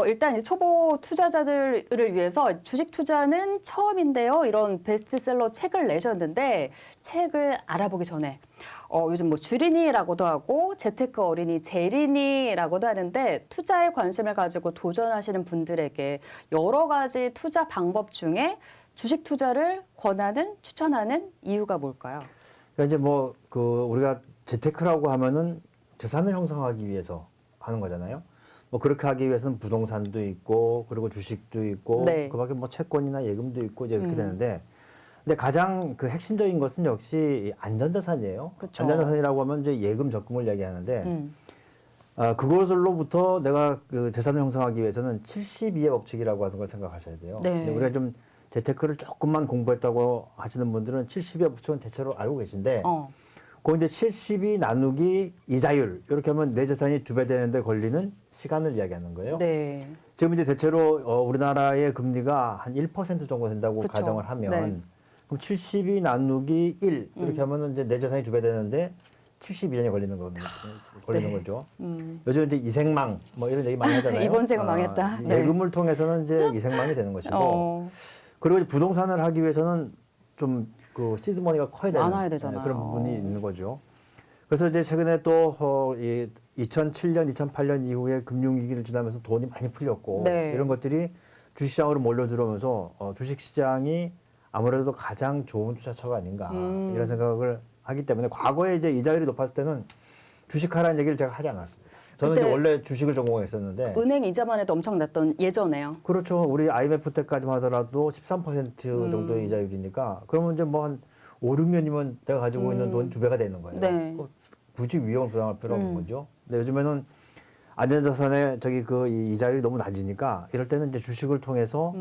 일단 이제 초보 투자자들을 위해서 주식 투자는 처음인데요. 이런 베스트셀러 책을 내셨는데 책을 알아보기 전에 요즘 뭐 주린이라고도 하고 재테크 어린이 제린이라고도 하는데 투자에 관심을 가지고 도전하시는 분들에게 여러 가지 투자 방법 중에 주식 투자를 권하는 추천하는 이유가 뭘까요? 그러니까 이제 뭐 우리가 재테크라고 하면은 재산을 형성하기 위해서 하는 거잖아요. 뭐 그렇게 하기 위해서는 부동산도 있고 그리고 주식도 있고 네. 그밖에 뭐 채권이나 예금도 있고 이제 이렇게 되는데 근데 가장 그 핵심적인 것은 역시 안전자산이에요. 그쵸. 안전자산이라고 하면 이제 예금 적금을 얘기하는데 그것으로부터 내가 그 재산을 형성하기 위해서는 72의 법칙이라고 하는 걸 생각하셔야 돼요. 네. 근데 우리가 좀 재테크를 조금만 공부했다고 하시는 분들은 72의 법칙은 대체로 알고 계신데 그 이제 72 나누기 이자율 이렇게 하면 내 재산이 2배 되는데 걸리는 시간을 이야기하는 거예요. 네. 지금 이제 대체로 우리나라의 금리가 한 1% 정도 된다고 그쵸. 가정을 하면 네. 그럼 72 나누기 1 이렇게 하면은 이제 내 재산이 2배 되는데 72년이 걸리는 겁니다. 걸리는 네. 거죠. 요즘 이제 이생망 뭐 이런 얘기 많이 하잖아요. 이번 생은 망했다. 네. 예금을 통해서는 이제 이생망이 되는 것이고 그리고 이제 부동산을 하기 위해서는 좀 그 시드머니가 커야 되는 많아야 되잖아요. 그런 부분이 있는 거죠. 그래서 이제 최근에 또 2007년, 2008년 이후에 금융위기를 지나면서 돈이 많이 풀렸고 네. 이런 것들이 주식시장으로 몰려 들어오면서 주식시장이 아무래도 가장 좋은 투자처가 아닌가 이런 생각을 하기 때문에 과거에 이제 이자율이 높았을 때는 주식하라는 얘기를 제가 하지 않았습니다. 저는 이제 원래 주식을 전공했었는데 은행 이자만 해도 엄청 났던 예전에요. 그렇죠. 우리 IMF 때까지만 하더라도 13% 정도의 이자율이니까 그러면 이제 뭐 한 5, 6년이면 내가 가지고 있는 돈 2배가 되는 거예요. 네. 굳이 위험을 부담할 필요가 없는 거죠. 근데 요즘에는 안전자산의 이 이자율이 너무 낮으니까 이럴 때는 이제 주식을 통해서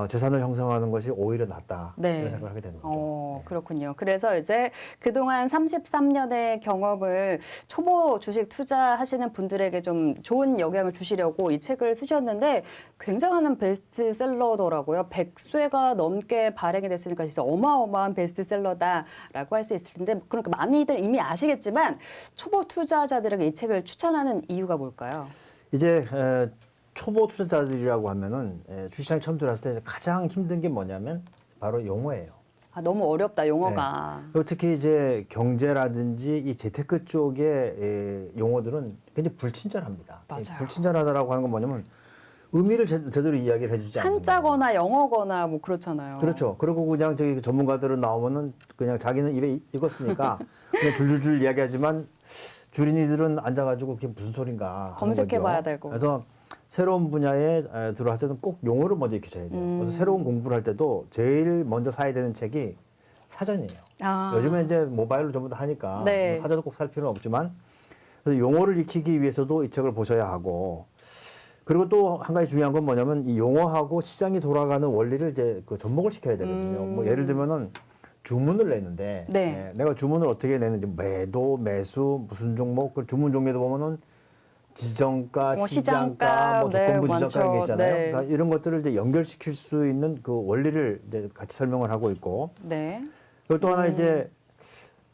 재산을 형성하는 것이 오히려 낫다. 네. 이런 생각을 하게 되는 거죠. 그렇군요. 그래서 이제 그동안 33년의 경험을 초보 주식 투자하시는 분들에게 좀 좋은 영향을 주시려고 이 책을 쓰셨는데 굉장한 베스트셀러더라고요. 100쇄가 넘게 발행이 됐으니까 진짜 어마어마한 베스트셀러다라고 할 수 있을 텐데 그러니까 많이들 이미 아시겠지만 초보 투자자들에게 이 책을 추천하는 이유가 뭘까요? 이제 초보 투자자들이라고 하면은 주식시장에 처음 들어왔을 때 가장 힘든 게 뭐냐면 바로 용어예요. 너무 어렵다 용어가. 그리고 특히 이제 경제라든지 이 재테크 쪽의 용어들은 굉장히 불친절합니다. 맞아요. 불친절하다라고 하는 건 뭐냐면 의미를 제대로 이야기를 해주지 않는 한자거나 영어거나 뭐 그렇잖아요. 그렇죠. 그리고 그냥 저기 전문가들은 나오면은 그냥 자기는 입에 익었으니까 그냥 줄줄줄 이야기하지만 주린이들은 앉아가지고 그게 무슨 소린가 검색해봐야 되고. 그래서 새로운 분야에 들어왔을 때는 꼭 용어를 먼저 익히셔야 돼요. 그래서 새로운 공부를 할 때도 제일 먼저 사야 되는 책이 사전이에요. 요즘에 이제 모바일로 전부 다 하니까 네. 뭐 사전도 꼭 살 필요는 없지만 그래서 용어를 익히기 위해서도 이 책을 보셔야 하고 그리고 또 한 가지 중요한 건 뭐냐면 이 용어하고 시장이 돌아가는 원리를 이제 접목을 시켜야 되거든요. 뭐 예를 들면은 주문을 내는데 네. 내가 주문을 어떻게 내는지 매도, 매수, 무슨 종목 그 주문 종류도 보면은 지정가, 시장가, 뭐 조건부 지정가 이런 게 있잖아요. 네. 그러니까 이런 것들을 이제 연결시킬 수 있는 그 원리를 이제 같이 설명을 하고 있고 네. 그리고 또 하나 이제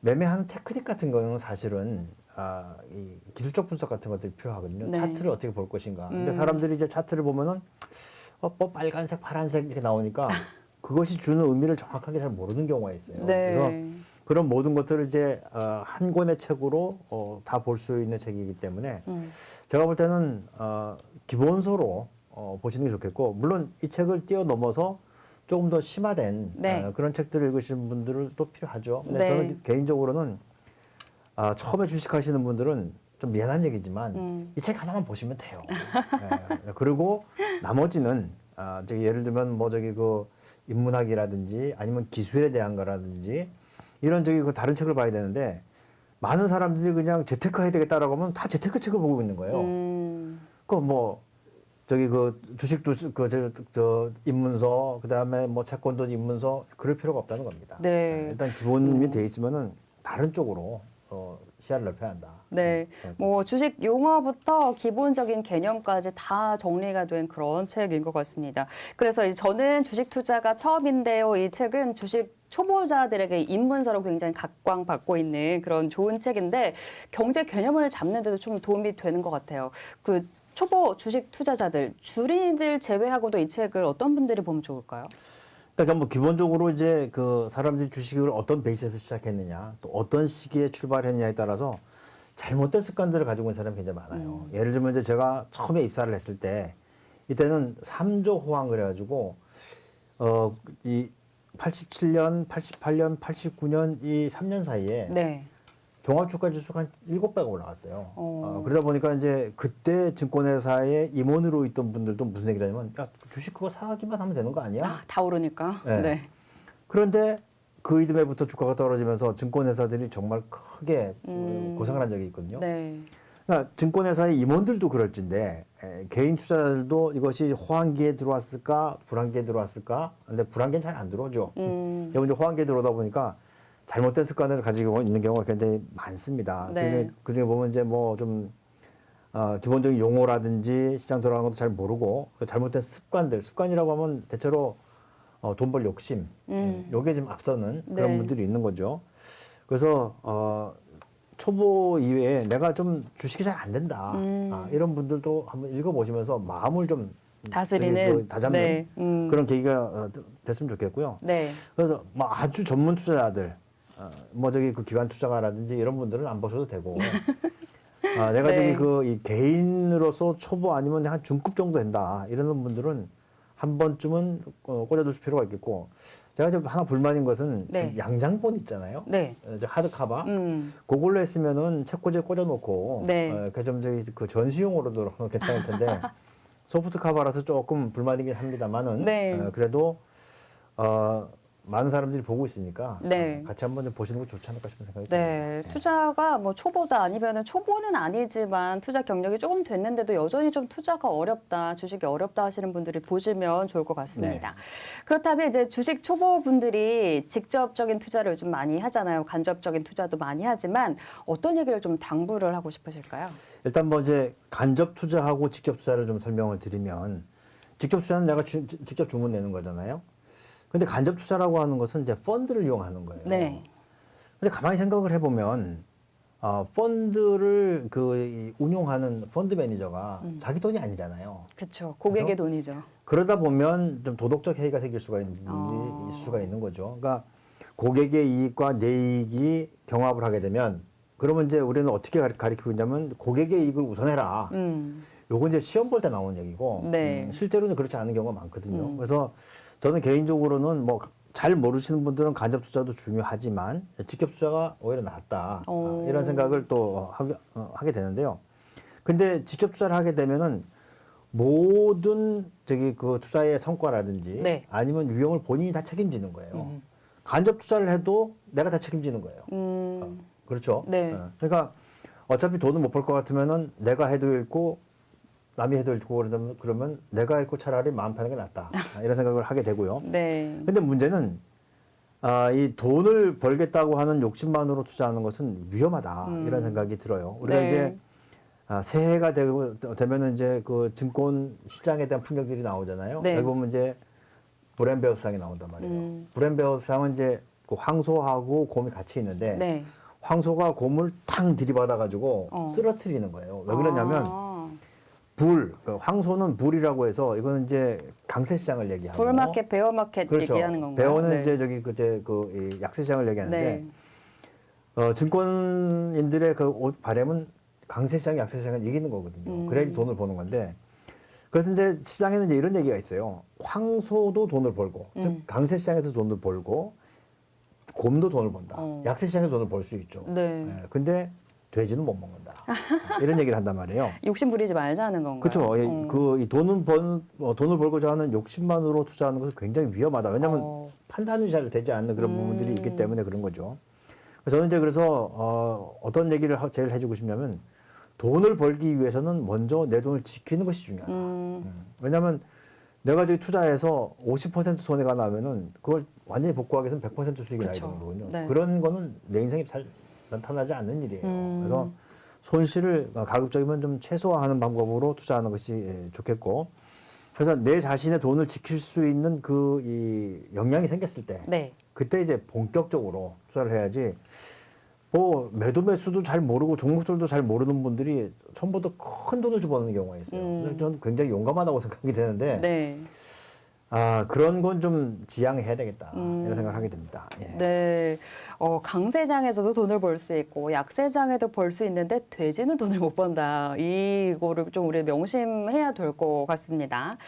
매매하는 테크닉 같은 거는 사실은 이 기술적 분석 같은 것들이 필요하거든요. 네. 차트를 어떻게 볼 것인가. 근데 사람들이 이제 차트를 보면은 뭐 빨간색, 파란색 이렇게 나오니까 그것이 주는 의미를 정확하게 잘 모르는 경우가 있어요. 네. 그래서 그런 모든 것들을 이제 한 권의 책으로 다 볼 수 있는 책이기 때문에 제가 볼 때는 기본서로 보시는 게 좋겠고 물론 이 책을 뛰어넘어서 조금 더 심화된 네. 그런 책들을 읽으시는 분들도 필요하죠. 근데 네. 저는 개인적으로는 처음에 주식하시는 분들은 좀 미안한 얘기지만 이 책 하나만 보시면 돼요. 네. 그리고 나머지는 저기 예를 들면 뭐 저기 그 인문학이라든지 아니면 기술에 대한 거라든지 이런 저기 그 다른 책을 봐야 되는데 많은 사람들이 그냥 재테크 해야 되겠다라고 하면 다 재테크 책을 보고 있는 거예요. 그 뭐 저기 그 주식도 저 입문서 그다음에 뭐 채권도 입문서 그럴 필요가 없다는 겁니다. 네. 일단 기본이 돼 있으면은 다른 쪽으로 시야를 넓혀야 한다. 네. 뭐 주식 용어부터 기본적인 개념까지 다 정리가 된 그런 책인 것 같습니다. 그래서 저는 주식 투자가 처음인데요. 이 책은 주식 초보자들에게 입문서로 굉장히 각광받고 있는 그런 좋은 책인데 경제 개념을 잡는 데도 좀 도움이 되는 것 같아요. 그 초보 주식 투자자들, 주린이들 제외하고도 이 책을 어떤 분들이 보면 좋을까요? 그러니까 뭐 기본적으로 이제 그 사람들이 주식을 어떤 베이스에서 시작했느냐, 또 어떤 시기에 출발했느냐에 따라서 잘못된 습관들을 가지고 있는 사람이 굉장히 많아요. 예를 들면 이제 제가 처음에 입사를 했을 때 이때는 3조 호황 그래가지고 이 87년, 88년, 89년 이 3년 사이에 네. 종합주가 지수가 한 7배가 올라갔어요. 그러다 보니까 이제 그때 증권회사에 임원으로 있던 분들도 무슨 얘기를 하냐면 야, 주식 그거 사기만 하면 되는 거 아니야? 아, 다 오르니까. 네. 네. 그런데 그 이듬해부터 주가가 떨어지면서 증권회사들이 정말 크게 고생을 한 적이 있거든요. 네. 그러니까 증권회사의 임원들도 그럴진데 개인 투자자들도 이것이 호황기에 들어왔을까 불황기에 들어왔을까? 근데 불황기는 잘 안 들어오죠. 먼저 호황기에 들어오다 보니까 잘못된 습관을 가지고 있는 경우가 굉장히 많습니다. 네. 그중에 보면 이제 뭐 좀 기본적인 용어라든지 시장 돌아가는 것도 잘 모르고 잘못된 습관이라고 하면 대체로 돈 벌 욕심, 요게 좀 앞서는 그런 네. 분들이 있는 거죠. 그래서 초보 이외에 내가 좀 주식이 잘 안 된다. 이런 분들도 한번 읽어보시면서 마음을 좀 다스리는 다잡는 네. 그런 계기가 됐으면 좋겠고요. 네. 그래서 뭐 아주 전문 투자자들, 뭐 저기 그 기관 투자가라든지 이런 분들은 안 보셔도 되고, 내가 네. 저기 그 이 개인으로서 초보 아니면 한 중급 정도 된다 이러는 분들은 한 번쯤은 꽂아둘 필요가 있겠고, 제가 좀 하나 불만인 것은 네. 좀 양장본 있잖아요. 네. 저 하드카바. 음. 그걸로 했으면은 책꽂이에 꽂아놓고, 네. 좀 저기 그 전시용으로도 괜찮을 텐데. 소프트 카바라서 조금 불만이긴 합니다만은 네. 그래도 많은 사람들이 보고 있으니까 네. 같이 한번 좀 보시는 거 좋지 않을까 싶은 생각이 네, 듭니다. 투자가 뭐 초보다 아니면은 초보는 아니지만 투자 경력이 조금 됐는데도 여전히 좀 투자가 어렵다, 주식이 어렵다 하시는 분들이 보시면 좋을 것 같습니다. 네. 그렇다면 이제 주식 초보분들이 직접적인 투자를 요즘 많이 하잖아요. 간접적인 투자도 많이 하지만 어떤 얘기를 좀 당부를 하고 싶으실까요? 일단 뭐 이제 간접 투자하고 직접 투자를 좀 설명을 드리면 직접 투자는 내가 직접 주문 내는 거잖아요. 근데 간접 투자라고 하는 것은 이제 펀드를 이용하는 거예요. 네. 근데 가만히 생각을 해보면 펀드를 이 운용하는 펀드 매니저가 자기 돈이 아니잖아요. 그렇죠. 고객의 그죠? 돈이죠. 그러다 보면 좀 도덕적 해이가 생길 수가 있는 거죠. 그러니까 고객의 이익과 내 이익이 경합을 하게 되면 그러면 이제 우리는 어떻게 가르치고 있냐면 고객의 이익을 우선해라. 요건 이제 시험 볼 때 나오는 얘기고 네. 실제로는 그렇지 않은 경우가 많거든요. 그래서 저는 개인적으로는 뭐 잘 모르시는 분들은 간접 투자도 중요하지만 직접 투자가 오히려 낫다. 이런 생각을 또 하게 되는데요. 근데 직접 투자를 하게 되면은 모든 그 투자의 성과라든지 네. 아니면 유형을 본인이 다 책임지는 거예요. 간접 투자를 해도 내가 다 책임지는 거예요. 그렇죠. 네. 그러니까 어차피 돈을 못 벌 것 같으면은 내가 해도 잃고 남이 해도 잃고 그러면 내가 잃고 차라리 마음 편하게 낫다. 이런 생각을 하게 되고요. 네. 근데 문제는 이 돈을 벌겠다고 하는 욕심만으로 투자하는 것은 위험하다. 이런 생각이 들어요. 우리가 네. 이제 새해가 되면은 이제 그 증권 시장에 대한 풍경들이 나오잖아요. 네. 여기 보면 이제 브렌베어상이 나온단 말이에요. 브렌베어상은 이제 그 황소하고 곰이 같이 있는데 네. 황소가 곰을 탕 들이받아가지고 쓰러뜨리는 거예요. 왜 그러냐면 황소는 불이라고 해서 이거는 이제 강세 시장을 얘기하고 불마켓, 베어마켓 그렇죠. 얘기하는 건가요? 베어는 네. 이제 저기 이 약세 시장을 얘기하는데 네. 증권인들의 그 바람은 강세 시장, 약세 시장을 이기는 거거든요. 그래야지 돈을 버는 건데 그래서 이제 시장에는 이제 이런 얘기가 있어요. 황소도 돈을 벌고 즉 강세 시장에서 돈을 벌고 곰도 돈을 번다. 약세 시장에서 돈을 벌 수 있죠. 네. 근데 돼지는 못 먹는다. 이런 얘기를 한단 말이에요. 욕심 부리지 말자는 건가요? 그렇죠. 이 돈을 벌고자 하는 욕심만으로 투자하는 것은 굉장히 위험하다. 왜냐하면 판단이 잘 되지 않는 그런 부분들이 있기 때문에 그런 거죠. 저는 이제 그래서 어떤 얘기를 제일 해주고 싶냐면 돈을 벌기 위해서는 먼저 내 돈을 지키는 것이 중요하다. 왜냐하면 내가 저기 투자해서 50% 손해가 나면은 그걸 완전히 복구하기 위해서는 100% 수익이 나야 되는 거거든요. 네. 그런 거는 내 인생에 잘 나타나지 않는 일이에요. 그래서 손실을 가급적이면 좀 최소화하는 방법으로 투자하는 것이 좋겠고, 그래서 내 자신의 돈을 지킬 수 있는 이 역량이 생겼을 때, 네. 그때 이제 본격적으로 투자를 해야지. 뭐 매도 매수도 잘 모르고 종목들도 잘 모르는 분들이 처음부터 큰 돈을 집어넣는 경우가 있어요. 그래서 저는 굉장히 용감하다고 생각이 되는데 네. 그런 건 좀 지양해야 되겠다 이런 생각을 하게 됩니다. 예. 네. 강세장에서도 돈을 벌 수 있고 약세장에도 벌 수 있는데 돼지는 돈을 못 번다. 이거를 좀 우리 명심해야 될 것 같습니다.